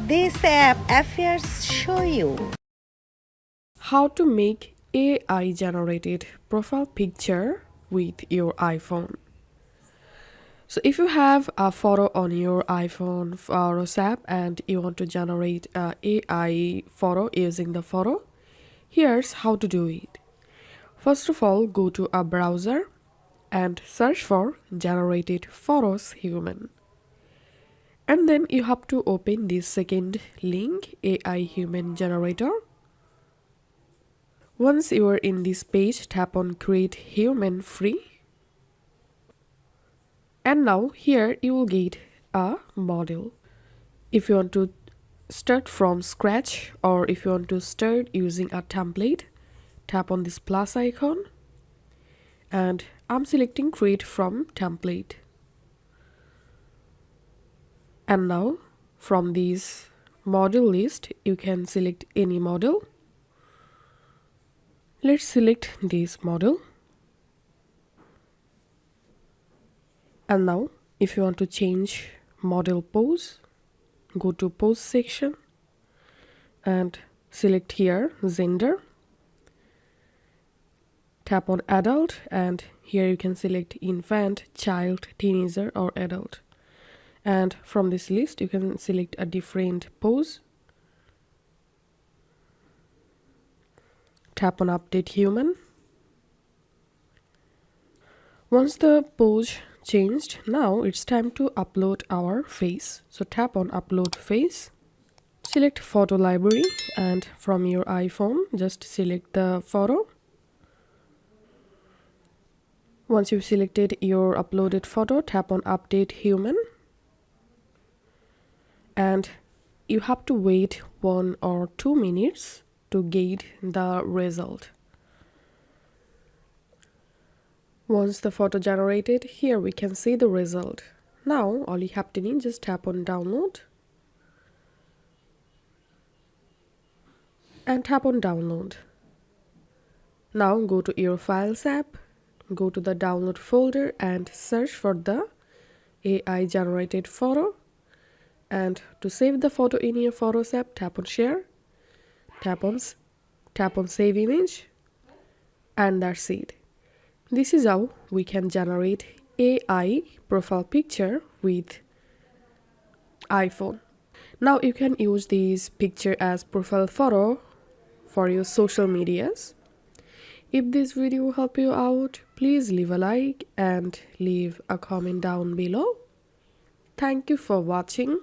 This app affairs show you How to make AI generated profile picture with your iPhone. So if you have a photo on your iPhone Photos app and you want to generate a AI photo using the photo, here's how to do it. First of all, go to a browser and search for generated photos human. And then you have to open this second link, AI human generator. Once you are in this page, tap on create human free. And now here you will get a model. If you want to start from scratch or if you want to start using a template, tap on this plus icon and I'm selecting create from template. And now from this model list, you can select any model. Let's select this model. And now if you want to change model pose, go to pose section and select here gender. Tap on adult and here you can select infant, child, teenager or adult. And from this list you can select a different pose. Tap on update human. Once the pose changed, now it's time to upload our face. So tap on upload face. Select photo library and from your iPhone just select the photo. Once you've selected your uploaded photo, tap on update human. And you have to wait 1 or 2 minutes to get the result. Once the photo generated, here we can see the result. Now all you have to do is just tap on download and tap on download. Now go to your files app, go to the download folder and search for the AI generated photo. And to save the photo in your Photos app, tap on share, tap on save image, and that's it. This is how we can generate AI profile picture with iPhone. Now you can use this picture as profile photo for your social medias. If this video helped you out, please leave a like and leave a comment down below. Thank you for watching.